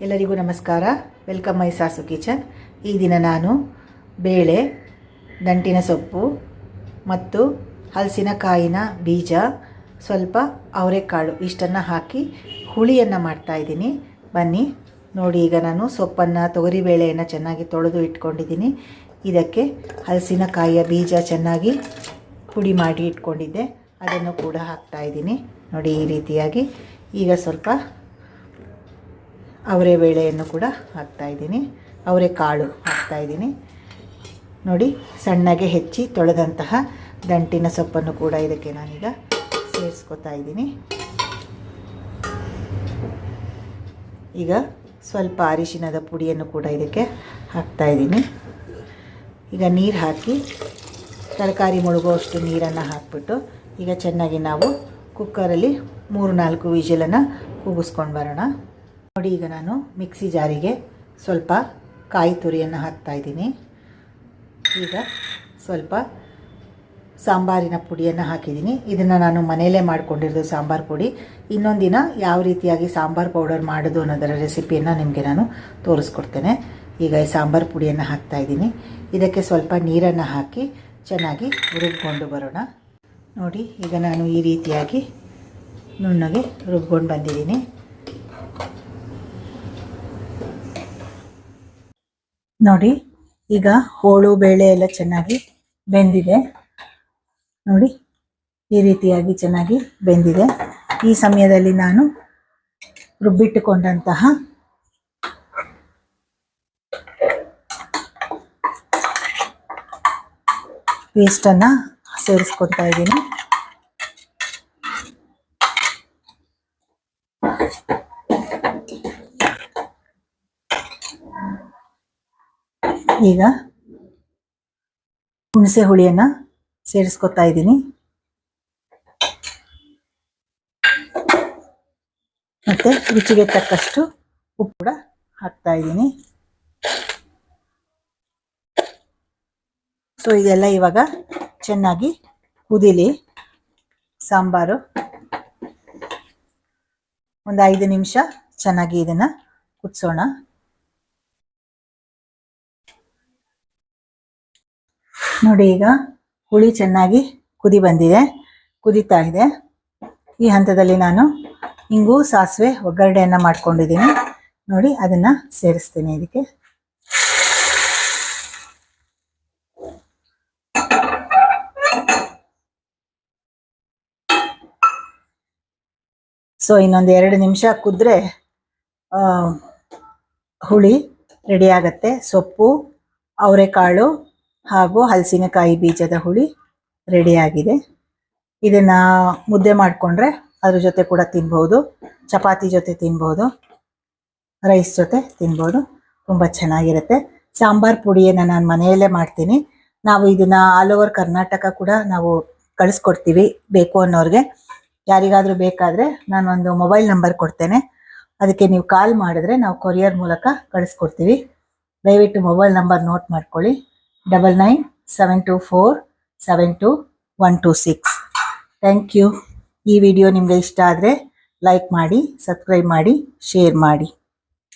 ಎಲ್ಲರಿಗೂ ನಮಸ್ಕಾರ. ವೆಲ್ಕಮ್ ಮೈ sauce kitchen. ಈ ದಿನ ನಾನು ಬೇಳೆ, ದಂಟಿನ ಸೊಪ್ಪು ಮತ್ತು ಹಲಸಿನಕಾಯಿನ ಬೀಜ, ಸ್ವಲ್ಪ ಅವರೆಕಾಳು ಇಷ್ಟನ್ನು ಹಾಕಿ ಹುಳಿಯನ್ನು ಮಾಡ್ತಾಯಿದ್ದೀನಿ. ಬನ್ನಿ ನೋಡಿ. ಈಗ ನಾನು ಸೊಪ್ಪನ್ನು, ತೊಗರಿಬೇಳೆಯನ್ನು ಚೆನ್ನಾಗಿ ತೊಳೆದು ಇಟ್ಕೊಂಡಿದ್ದೀನಿ. ಇದಕ್ಕೆ ಹಲಸಿನಕಾಯಿಯ ಬೀಜ ಚೆನ್ನಾಗಿ ಪುಡಿ ಮಾಡಿ ಇಟ್ಕೊಂಡಿದ್ದೆ, ಅದನ್ನು ಕೂಡ ಹಾಕ್ತಾಯಿದ್ದೀನಿ. ನೋಡಿ ಈ ರೀತಿಯಾಗಿ. ಈಗ ಸ್ವಲ್ಪ ಅವರೆಬೇಳೆಯನ್ನು ಕೂಡ ಹಾಕ್ತಾಯಿದ್ದೀನಿ, ಅವರೆಕಾಳು ಹಾಕ್ತಾಯಿದ್ದೀನಿ. ನೋಡಿ, ಸಣ್ಣಗೆ ಹೆಚ್ಚಿ ತೊಳೆದಂತಹ ದಂಟಿನ ಸೊಪ್ಪನ್ನು ಕೂಡ ಇದಕ್ಕೆ ನಾನೀಗ ಸೇರಿಸ್ಕೊತಾ ಇದ್ದೀನಿ. ಈಗ ಸ್ವಲ್ಪ ಅರಿಶಿಣದ ಪುಡಿಯನ್ನು ಕೂಡ ಇದಕ್ಕೆ ಹಾಕ್ತಾಯಿದ್ದೀನಿ. ಈಗ ನೀರು ಹಾಕಿ ತರಕಾರಿ ಮುಳುಗುವಷ್ಟು ನೀರನ್ನು ಹಾಕ್ಬಿಟ್ಟು ಈಗ ಚೆನ್ನಾಗಿ ನಾವು ಕುಕ್ಕರಲ್ಲಿ 3-4 ವಿಜಿಲನ್ನು ಕೂಗಿಸ್ಕೊಂಡು ಬರೋಣ. ನೋಡಿ, ಈಗ ನಾನು ಮಿಕ್ಸಿ ಜಾರಿಗೆ ಸ್ವಲ್ಪ ಕಾಯಿ ತುರಿಯನ್ನು ಹಾಕ್ತಾಯಿದ್ದೀನಿ. ಈಗ ಸ್ವಲ್ಪ ಸಾಂಬಾರಿನ ಪುಡಿಯನ್ನು ಹಾಕಿದ್ದೀನಿ. ಇದನ್ನು ನಾನು ಮನೆಯಲ್ಲೇ ಮಾಡಿಕೊಂಡಿರೋದು ಸಾಂಬಾರು ಪುಡಿ. ಇನ್ನೊಂದು ದಿನ ಯಾವ ರೀತಿಯಾಗಿ ಸಾಂಬಾರು ಪೌಡರ್ ಮಾಡೋದು ಅನ್ನೋದರ ರೆಸಿಪಿಯನ್ನು ನಿಮಗೆ ನಾನು ತೋರಿಸ್ಕೊಡ್ತೇನೆ. ಈಗ ಈ ಸಾಂಬಾರು ಪುಡಿಯನ್ನು ಹಾಕ್ತಾಯಿದ್ದೀನಿ. ಇದಕ್ಕೆ ಸ್ವಲ್ಪ ನೀರನ್ನು ಹಾಕಿ ಚೆನ್ನಾಗಿ ರುಬ್ಕೊಂಡು ಬರೋಣ. ನೋಡಿ, ಈಗ ನಾನು ಈ ರೀತಿಯಾಗಿ ನುಣ್ಣಗೆ ರುಬ್ಕೊಂಡು ಬಂದಿದ್ದೀನಿ. ನೋಡಿ, ಈಗ ಹೋಳು ಬೇಳೆ ಎಲ್ಲ ಚೆನ್ನಾಗಿ ಬೆಂದಿದೆ. ನೋಡಿ, ಈ ರೀತಿಯಾಗಿ ಚೆನ್ನಾಗಿ ಬೆಂದಿದೆ. ಈ ಸಮಯದಲ್ಲಿ ನಾನು ರುಬ್ಬಿಟ್ಟುಕೊಂಡಂತಹ ಪೇಸ್ಟನ್ನು ಸೇರಿಸ್ಕೊತಾ ಇದ್ದೀನಿ. ಈಗ ಹುಣಸೆ ಹುಳಿಯನ್ನು ಸೇರಿಸ್ಕೊತಾ ಇದ್ದೀನಿ. ಮತ್ತೆ ರುಚಿಗೆ ತಕ್ಕಷ್ಟು ಉಪ್ಪು ಕೂಡ ಹಾಕ್ತಾ ಇದ್ದೀನಿ. ಸೊ ಇದೆಲ್ಲ ಇವಾಗ ಚೆನ್ನಾಗಿ ಕುದೀಲಿ. ಸಾಂಬಾರು ಒಂದು 5 ನಿಮಿಷ ಚೆನ್ನಾಗಿ ಇದನ್ನು ಕುದಿಸೋಣ. ನೋಡಿ, ಈಗ ಹುಳಿ ಚೆನ್ನಾಗಿ ಕುದೀತಾ ಇದೆ. ಈ ಹಂತದಲ್ಲಿ ನಾನು ಇಂಗು, ಸಾಸಿವೆ ಒಗ್ಗರಣೆಯನ್ನು ಮಾಡ್ಕೊಂಡಿದ್ದೀನಿ. ನೋಡಿ, ಅದನ್ನು ಸೇರಿಸ್ತೀನಿ ಇದಕ್ಕೆ. ಸೊ ಇನ್ನೊಂದು 2 ನಿಮಿಷ ಕುದ್ರೆ ಹುಳಿ ರೆಡಿ ಆಗುತ್ತೆ. ಸೊಪ್ಪು, ಅವರೆಕಾಳು ಹಾಗೂ ಹಲಸಿನಕಾಯಿ ಬೀಜದ ಹುಳಿ ರೆಡಿಯಾಗಿದೆ. ಇದನ್ನು ಮುದ್ದೆ ಮಾಡಿಕೊಂಡ್ರೆ ಅದ್ರ ಜೊತೆ ಕೂಡ ತಿನ್ಬೋದು, ಚಪಾತಿ ಜೊತೆ ತಿನ್ಬೋದು, ರೈಸ್ ಜೊತೆ ತಿನ್ಬೋದು. ತುಂಬ ಚೆನ್ನಾಗಿರುತ್ತೆ. ಸಾಂಬಾರು ಪುಡಿಯನ್ನು ನಾನು ಮನೆಯಲ್ಲೇ ಮಾಡ್ತೀನಿ. ನಾವು ಇದನ್ನು ಆಲ್ ಓವರ್ ಕರ್ನಾಟಕ ಕೂಡ ನಾವು ಕಳಿಸ್ಕೊಡ್ತೀವಿ. ಬೇಕು ಅನ್ನೋರಿಗೆ, ಯಾರಿಗಾದರೂ ಬೇಕಾದರೆ ನಾನೊಂದು ಮೊಬೈಲ್ ನಂಬರ್ ಕೊಡ್ತೇನೆ. ಅದಕ್ಕೆ ನೀವು ಕಾಲ್ ಮಾಡಿದ್ರೆ ನಾವು ಕೊರಿಯರ್ ಮೂಲಕ ಕಳಿಸ್ಕೊಡ್ತೀವಿ. ದಯವಿಟ್ಟು ಮೊಬೈಲ್ ನಂಬರ್ ನೋಟ್ ಮಾಡ್ಕೊಳ್ಳಿ: 9972472126. Thank you. ಈ ವಿಡಿಯೋ ನಿಮಗೆ ಇಷ್ಟ ಆದರೆ ಲೈಕ್ ಮಾಡಿ, ಸಬ್ಸ್ಕ್ರೈಬ್ ಮಾಡಿ, ಶೇರ್ ಮಾಡಿ.